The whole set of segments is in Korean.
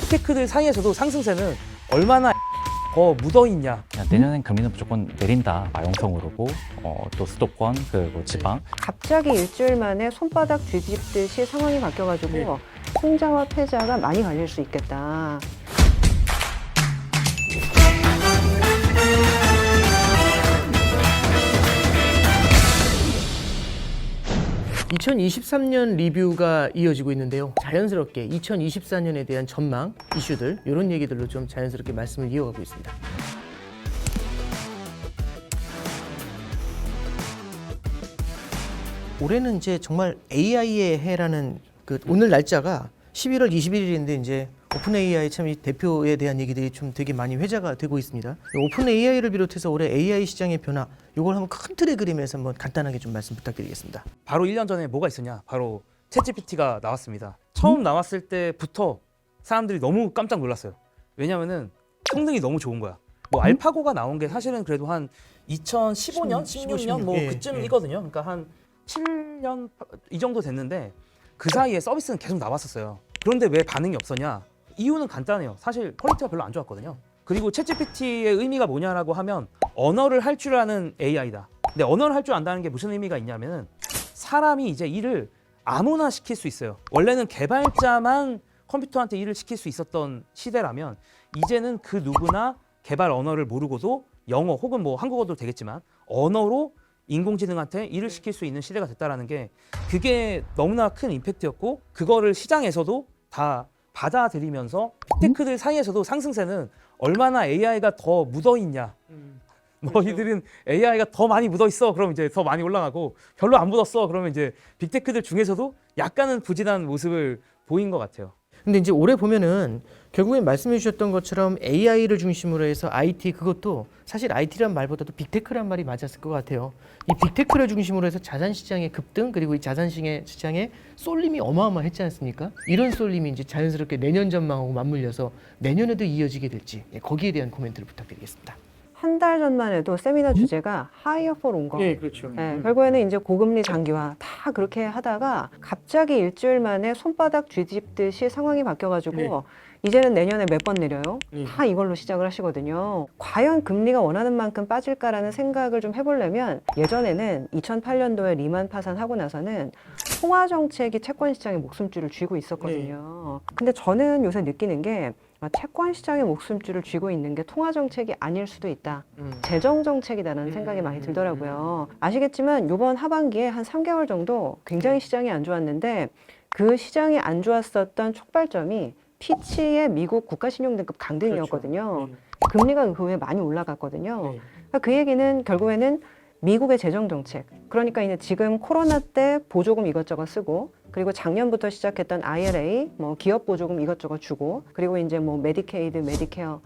테크들 사이에서도 상승세는 얼마나 더 묻어있냐. 내년엔 금리는 무조건 내린다. 마용성 오르고 또 수도권 그리고 지방. 갑자기 일주일 만에 손바닥 뒤집듯이 상황이 바뀌어가지고 승자와 패자가 많이 갈릴 수 있겠다. 2023년 리뷰가 이어지고 있는데요. 자연스럽게 2024년에 대한 전망, 이슈들 이런 얘기들로 좀 자연스럽게 말씀을 이어가고 있습니다. 올해는 이제 정말 AI의 해라는 오늘 날짜가 11월 21일인데 이제 오픈 AI 참 이 대표에 대한 얘기들이 좀 되게 많이 회자가 되고 있습니다. 오픈 AI를 비롯해서 올해 AI 시장의 변화, 이걸 한번 큰 틀의 그림에서 한번 간단하게 좀 말씀 부탁드리겠습니다. 바로 1년 전에 뭐가 있었냐? 바로 챗GPT가 나왔습니다. 처음 나왔을 때부터 사람들이 너무 깜짝 놀랐어요. 왜냐면은 성능이 너무 좋은 거야. 뭐 알파고가 나온 게 사실은 그래도 한 2015년, 16년 뭐 그쯤이거든요. 그러니까 한 7년 이 정도 됐는데 그 사이에 서비스는 계속 나왔었어요. 그런데 왜 반응이 없었냐? 이유는 간단해요. 사실 퀄리티가 별로 안 좋았거든요. 그리고 챗GPT의 의미가 뭐냐라고 하면 언어를 할 줄 아는 AI다. 근데 언어를 할 줄 안다는 게 무슨 의미가 있냐면은 사람이 이제 일을 아무나 시킬 수 있어요. 원래는 개발자만 컴퓨터한테 일을 시킬 수 있었던 시대라면 이제는 그 누구나 개발 언어를 모르고도 영어 혹은 뭐 한국어도 되겠지만 언어로 인공지능한테 일을 시킬 수 있는 시대가 됐다라는 게 그게 너무나 큰 임팩트였고 그거를 시장에서도 다 받아들이면서 빅테크들 사이에서도 상승세는 얼마나 AI가 더 묻어있냐. 너희들은 AI가 더 많이 묻어있어. 그럼 이제 더 많이 올라가고 별로 안 묻었어. 그러면 이제 빅테크들 중에서도 약간은 부진한 모습을 보인 것 같아요. 근데 이제 올해 보면은 결국엔 말씀해 주셨던 것처럼 AI를 중심으로 해서 IT, 그것도 사실 IT란 말보다도 빅테크란 말이 맞았을 것 같아요. 이 빅테크를 중심으로 해서 자산 시장의 급등, 그리고 이 자산 시장의 쏠림이 어마어마했지 않습니까? 이런 쏠림이 이제 자연스럽게 내년 전망하고 맞물려서 내년에도 이어지게 될지, 거기에 대한 코멘트를 부탁드리겠습니다. 한 달 전만 해도 세미나 주제가 Higher for Longer. 네, 그렇죠. 결국에는 이제 고금리 장기화 다 그렇게 하다가 갑자기 일주일 만에 손바닥 뒤집듯이 상황이 바뀌어가지고 이제는 내년에 몇 번 내려요? 다 이걸로 시작을 하시거든요. 과연 금리가 원하는 만큼 빠질까라는 생각을 좀 해보려면 예전에는 2008년도에 리만 파산하고 나서는 통화 정책이 채권 시장의 목숨줄을 쥐고 있었거든요. 근데 저는 요새 느끼는 게 채권 시장의 목숨줄을 쥐고 있는 게 통화 정책이 아닐 수도 있다. 재정 정책이다라는 생각이 많이 들더라고요. 아시겠지만 이번 하반기에 한 3개월 정도 굉장히 시장이 안 좋았는데 그 시장이 안 좋았었던 촉발점이 피치의 미국 국가신용등급 강등이었거든요. 금리가 그 후에 많이 올라갔거든요. 그러니까 그 얘기는 결국에는 미국의 재정 정책, 그러니까 이제 지금 코로나 때 보조금 이것저것 쓰고, 그리고 작년부터 시작했던 IRA, 뭐 기업 보조금 이것저것 주고, 그리고 이제 뭐 메디케이드, 메디케어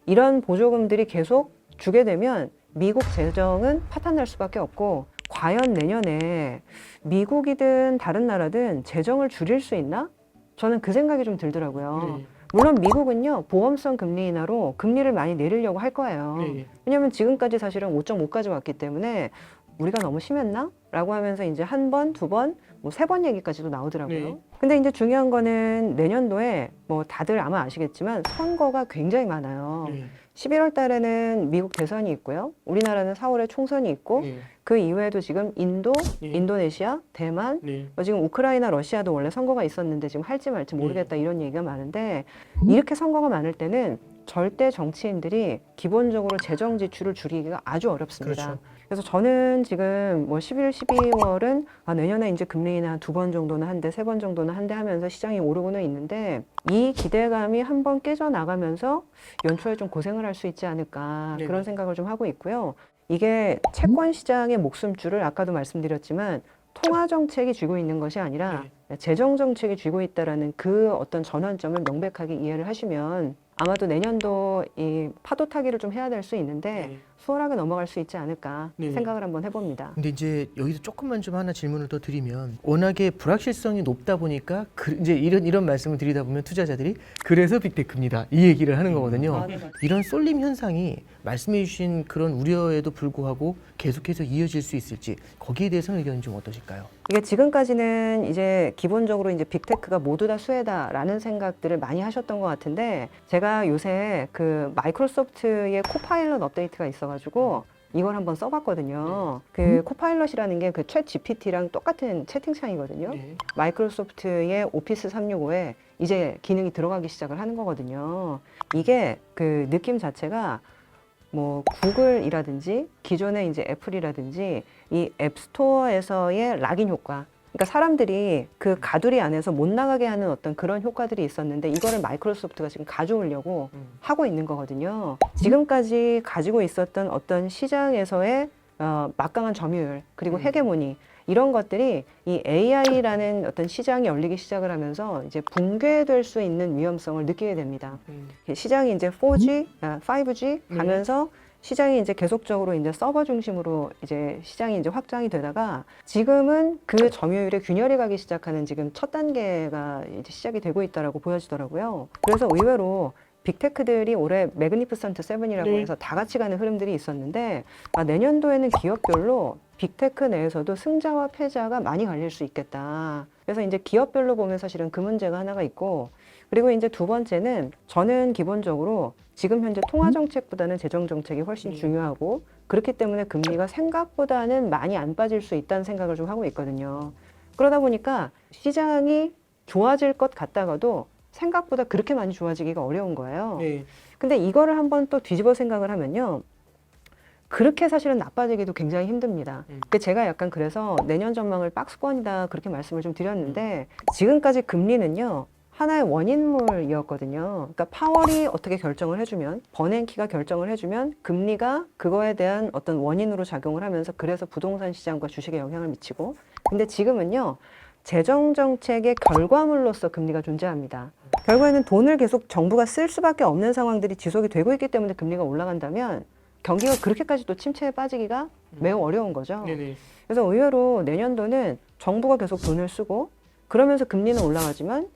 이런 보조금들이 계속 주게 되면 미국 재정은 파탄날 수밖에 없고, 과연 내년에 미국이든 다른 나라든 재정을 줄일 수 있나? 저는 그 생각이 좀 들더라고요. 물론 미국은요 보험성 금리 인하로 금리를 많이 내리려고 할 거예요. 왜냐하면 지금까지 사실은 5.5까지 왔기 때문에 우리가 너무 심했나? 라고 하면서 이제 한 번, 두 번, 뭐 세 번 얘기까지도 나오더라고요. 근데 이제 중요한 거는 내년도에 뭐 다들 아마 아시겠지만 선거가 굉장히 많아요. 11월 달에는 미국 대선이 있고요. 우리나라는 4월에 총선이 있고 그 이외에도 지금 인도, 인도네시아, 대만, 지금 우크라이나, 러시아도 원래 선거가 있었는데 지금 할지 말지 모르겠다 이런 얘기가 많은데 이렇게 선거가 많을 때는 절대 정치인들이 기본적으로 재정 지출을 줄이기가 아주 어렵습니다. 그래서 저는 지금 뭐 11, 12월은 내년에 이제 금리 인하 두 번 정도는 한대, 세 번 정도는 한대 하면서 시장이 오르고는 있는데 이 기대감이 한번 깨져나가면서 연초에 좀 고생을 할 수 있지 않을까 그런 생각을 좀 하고 있고요. 이게 채권 시장의 목숨줄을 아까도 말씀드렸지만 통화 정책이 쥐고 있는 것이 아니라 재정 정책이 쥐고 있다라는 그 어떤 전환점을 명백하게 이해를 하시면 아마도 내년도 이 파도 타기를 좀 해야 될 수 있는데 수월하게 넘어갈 수 있지 않을까 네. 생각을 한번 해봅니다. 근데 이제 여기서 조금만 좀 하나 질문을 더 드리면 워낙에 불확실성이 높다 보니까 이제 이런 말씀을 드리다 보면 투자자들이 그래서 빅테크입니다. 이 얘기를 하는 거거든요. 이런 쏠림 현상이 말씀해 주신 그런 우려에도 불구하고 계속해서 이어질 수 있을지 거기에 대해서는 의견이 좀 어떠실까요? 이게 지금까지는 이제 기본적으로 이제 빅테크가 모두 다 수혜다라는 생각들을 많이 하셨던 것 같은데 제가 요새 그 마이크로소프트의 코파일럿 업데이트가 있어가지고 이걸 한번 써봤거든요. 그 코파일럿이라는 게 그 챗 GPT랑 똑같은 채팅창이거든요. 네. 마이크로소프트의 오피스 365에 이제 기능이 들어가기 시작을 하는 거거든요. 이게 그 느낌 자체가 뭐 구글이라든지 기존의 이제 애플이라든지 이 앱스토어에서의 락인 효과, 그러니까 사람들이 그 가두리 안에서 못 나가게 하는 어떤 그런 효과들이 있었는데 이거를 마이크로소프트가 지금 가져오려고 하고 있는 거거든요. 지금까지 가지고 있었던 어떤 시장에서의 막강한 점유율 그리고 헤게모니 이런 것들이 이 AI라는 어떤 시장이 열리기 시작을 하면서 이제 붕괴될 수 있는 위험성을 느끼게 됩니다. 시장이 이제 4G, 5G 가면서 시장이 이제 계속적으로 이제 서버 중심으로 이제 시장이 이제 확장이 되다가 지금은 그 점유율에 균열이 가기 시작하는 지금 첫 단계가 이제 시작이 되고 있다라고 보여지더라고요. 그래서 의외로 빅테크들이 올해 매그니피선트 7이라고 해서 다 같이 가는 흐름들이 있었는데 내년도에는 기업별로 빅테크 내에서도 승자와 패자가 많이 갈릴 수 있겠다. 그래서 이제 기업별로 보면 사실은 그 문제가 하나가 있고 그리고 이제 두 번째는 저는 기본적으로 지금 현재 통화 정책보다는 재정 정책이 훨씬 중요하고 그렇기 때문에 금리가 생각보다는 많이 안 빠질 수 있다는 생각을 좀 하고 있거든요. 그러다 보니까 시장이 좋아질 것 같다가도 생각보다 그렇게 많이 좋아지기가 어려운 거예요. 근데 이거를 한번 또 뒤집어 생각을 하면요. 그렇게 사실은 나빠지기도 굉장히 힘듭니다. 제가 약간 그래서 내년 전망을 박스권이다 그렇게 말씀을 좀 드렸는데 지금까지 금리는요. 하나의 원인물이었거든요. 그러니까 파월이 어떻게 결정을 해주면 버냉키가 결정을 해주면 금리가 그거에 대한 어떤 원인으로 작용을 하면서 그래서 부동산 시장과 주식에 영향을 미치고 근데 지금은요. 재정 정책의 결과물로서 금리가 존재합니다. 결국에는 돈을 계속 정부가 쓸 수밖에 없는 상황들이 지속이 되고 있기 때문에 금리가 올라간다면 경기가 그렇게까지 또 침체에 빠지기가 매우 어려운 거죠. 그래서 의외로 내년도는 정부가 계속 돈을 쓰고 그러면서 금리는 올라가지만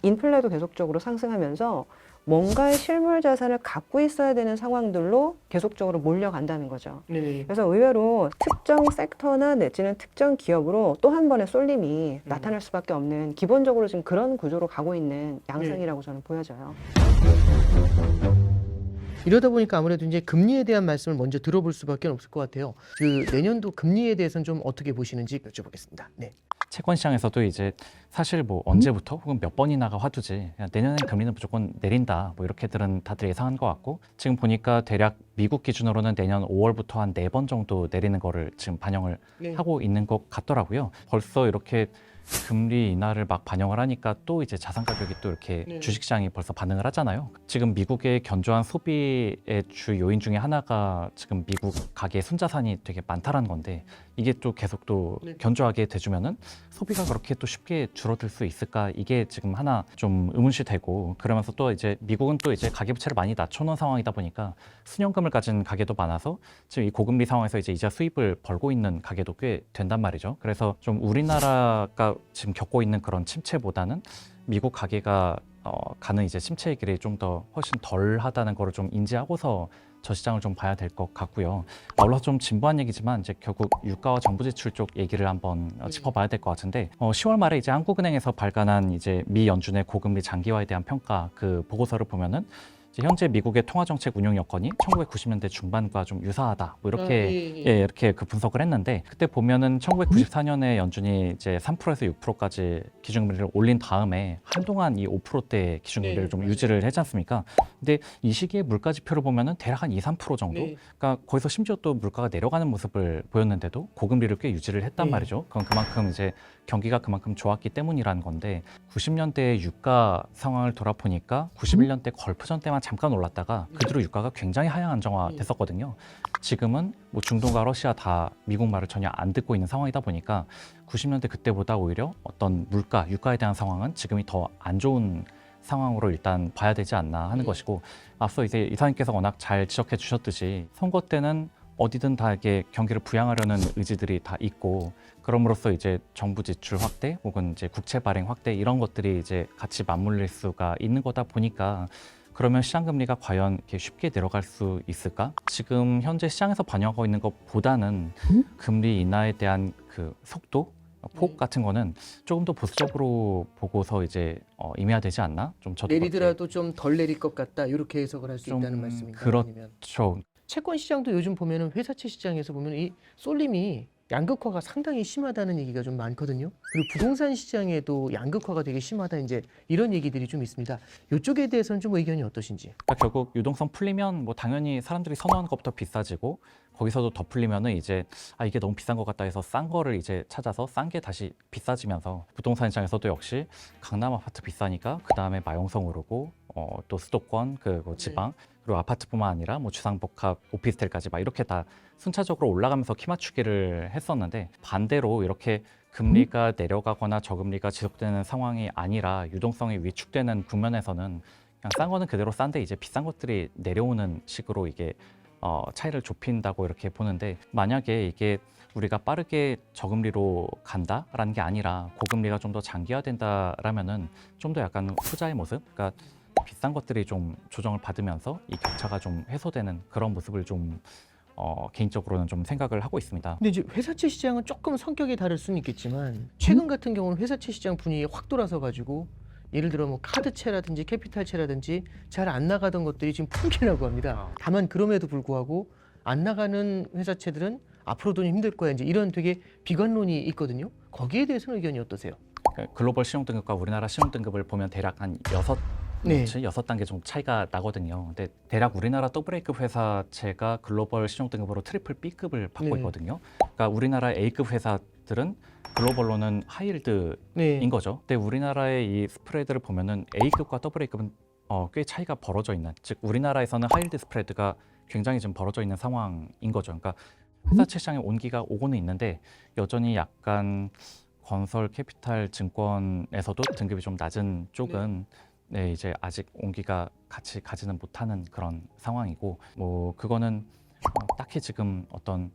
인플레도 계속적으로 상승하면서 뭔가의 실물 자산을 갖고 있어야 되는 상황들로 계속적으로 몰려간다는 거죠. 그래서 의외로 특정 섹터나 내지는 특정 기업으로 또 한 번의 쏠림이 나타날 수밖에 없는 기본적으로 지금 그런 구조로 가고 있는 양상이라고 저는 보여져요. 이러다 보니까 아무래도 이제 금리에 대한 말씀을 먼저 들어볼 수밖에 없을 것 같아요. 그 내년도 금리에 대해서는 좀 어떻게 보시는지 여쭤보겠습니다. 네. 채권 시장에서도 이제 사실 뭐 언제부터 혹은 몇 번이나가 화두지 그냥 내년엔 금리는 무조건 내린다 뭐 이렇게들은 다들 예상한 것 같고 지금 보니까 대략 미국 기준으로는 내년 5월부터 한 4번 정도 내리는 거를 지금 반영을 하고 있는 것 같더라고요. 벌써 이렇게 금리 인하를 막 반영을 하니까 또 이제 자산 가격이 또 이렇게 주식시장이 벌써 반응을 하잖아요. 지금 미국의 견조한 소비의 주 요인 중에 하나가 지금 미국 가계 순자산이 되게 많다라는 건데 이게 또 계속 또 견조하게 돼주면은 소비가 그렇게 또 쉽게 줄어들 수 있을까 이게 지금 하나 좀 의문시 되고 그러면서 또 이제 미국은 또 이제 가계부채를 많이 낮춰놓은 상황이다 보니까 수년금을 가진 가계도 많아서 지금 이 고금리 상황에서 이제 이자 수입을 벌고 있는 가계도 꽤 된단 말이죠. 그래서 좀 우리나라가 지금 겪고 있는 그런 침체보다는 미국 가계가 가는 이제 침체의 길이 좀 더 훨씬 덜하다는 거를 좀 인지하고서 저 시장을 좀 봐야 될 것 같고요. 아울러 좀 진부한 얘기지만 이제 결국 유가와 정부 지출 쪽 얘기를 한번 짚어봐야 될 것 같은데 10월 말에 이제 한국은행에서 발간한 이제 미 연준의 고금리 장기화에 대한 평가 그 보고서를 보면은 현재 미국의 통화정책 운용 여건이 1990년대 중반과 좀 유사하다. 뭐 이렇게 이렇게 그 분석을 했는데 그때 보면은 1994년에 연준이 이제 3%에서 6%까지 기준금리를 올린 다음에 한동안 이 5%대 기준금리를 좀 유지를 했지 않습니까? 근데 이 시기에 물가 지표를 보면은 대략 한 2, 3% 정도. 그러니까 거기서 심지어 또 물가가 내려가는 모습을 보였는데도 고금리를 꽤 유지를 했단 말이죠. 그건 그만큼 이제 경기가 그만큼 좋았기 때문이라는 건데 90년대의 유가 상황을 돌아보니까 91년대 걸프전 때만 잠깐 올랐다가 그 뒤로 유가가 굉장히 하향 안정화됐었거든요. 지금은 뭐 중동과 러시아 다 미국 말을 전혀 안 듣고 있는 상황이다 보니까 90년대 그때보다 오히려 어떤 물가, 유가에 대한 상황은 지금이 더 안 좋은 상황으로 일단 봐야 되지 않나 하는 것이고 앞서 이제 이사님께서 워낙 잘 지적해 주셨듯이 선거 때는 어디든 다 이렇게 경기를 부양하려는 의지들이 다 있고 그럼으로써 이제 정부 지출 확대 혹은 이제 국채 발행 확대 이런 것들이 이제 같이 맞물릴 수가 있는 거다 보니까 그러면 시장 금리가 과연 이렇게 쉽게 내려갈 수 있을까? 지금 현재 시장에서 반영하고 있는 것보다는 금리 인하에 대한 그 속도, 폭 같은 거는 조금 더 보수적으로 보고서 이제 임해야 되지 않나? 좀 저도 내리더라도 좀 덜 내릴 것 같다 이렇게 해석을 할 수 좀 있다는 말씀인가요? 그렇죠. 아니면 그렇죠. 채권 시장도 요즘 보면은 회사채 시장에서 보면 이 쏠림이 양극화가 상당히 심하다는 얘기가 좀 많거든요. 그리고 부동산 시장에도 양극화가 되게 심하다 이제 이런 얘기들이 좀 있습니다. 이쪽에 대해서는 좀 의견이 어떠신지? 그러니까 결국 유동성 풀리면 뭐 당연히 사람들이 선호하는 것부터 비싸지고 거기서도 더 풀리면은 이제 이게 너무 비싼 것 같다 해서 싼 거를 이제 찾아서 싼 게 다시 비싸지면서 부동산 시장에서도 역시 강남 아파트 비싸니까 그 다음에 마용성 오르고 또 수도권 뭐 지방 그리고 아파트뿐만 아니라 뭐 주상복합 오피스텔까지 막 이렇게 다 순차적으로 올라가면서 키 맞추기를 했었는데 반대로 이렇게 금리가 내려가거나 저금리가 지속되는 상황이 아니라 유동성이 위축되는 국면에서는 그냥 싼 거는 그대로 싼데 이제 비싼 것들이 내려오는 식으로 이게 차이를 좁힌다고 이렇게 보는데 만약에 이게 우리가 빠르게 저금리로 간다라는 게 아니라 고금리가 좀 더 장기화된다라면은 좀 더 약간 후자의 모습, 그러니까 비싼 것들이 좀 조정을 받으면서 이 격차가 좀 해소되는 그런 모습을 좀 개인적으로는 좀 생각을 하고 있습니다. 근데 이제 회사채 시장은 조금 성격이 다를 수는 있겠지만 최근 같은 경우는 회사채 시장 분위기 확 돌아서 가지고 예를 들어 뭐 카드채라든지 캐피탈채라든지 잘 안 나가던 것들이 지금 풍기라고 합니다. 다만 그럼에도 불구하고 안 나가는 회사채들은 앞으로도 힘들 거야 이제 이런 되게 비관론이 있거든요. 거기에 대해서는 의견이 어떠세요? 그러니까 글로벌 신용등급과 우리나라 신용등급을 보면 대략 한 네. 6단계 정도 차이가 나거든요. 근데 대략 우리나라 더블A급 회사채가 글로벌 신용등급으로 트리플 B급을 받고 네. 있거든요. 그러니까 우리나라 A급 회사들은 글로벌로는 하이힐드인 네. 거죠. 근데 우리나라의 이 스프레드를 보면은 A급과 더블A급은 꽤 차이가 벌어져 있는, 즉 우리나라에서는 하이힐드 스프레드가 굉장히 좀 벌어져 있는 상황인 거죠. 그러니까 회사채 시장에 온기가 오고는 있는데 여전히 약간 건설, 캐피탈, 증권에서도 등급이 좀 낮은 쪽은 네, 이제 아직 온기가 같이 가지는 못하는 그런 상황이고 뭐 그거는 딱히 지금 어떤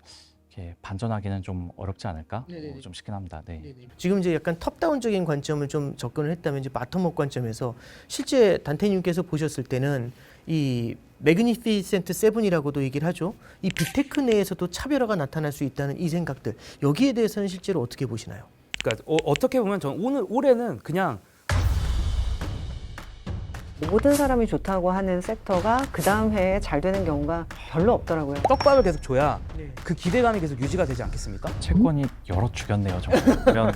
이렇게 반전하기는 좀 어렵지 않을까 좀 싶긴 합니다. 네. 지금 이제 약간 톱다운적인 관점을 좀 접근을 했다면 이제 바텀업 관점에서 실제 단태님께서 보셨을 때는 이 매그니피센트 세븐이라고도 얘기를 하죠. 이 빅테크 내에서도 차별화가 나타날 수 있다는 이 생각들 여기에 대해서는 실제로 어떻게 보시나요? 그러니까 어떻게 보면 저는 올해는 그냥 모든 사람이 좋다고 하는 섹터가 그 다음 해에 잘 되는 경우가 별로 없더라고요. 떡밥을 계속 줘야 그 기대감이 계속 유지가 되지 않겠습니까? 채권이 여러 죽였네요. 정말. 그러면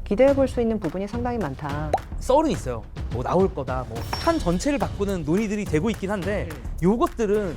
기대해 볼 수 있는 부분이 상당히 많다. 썰은 있어요. 뭐 나올 거다. 뭐 한 전체를 바꾸는 논의들이 되고 있긴 한데 요것들은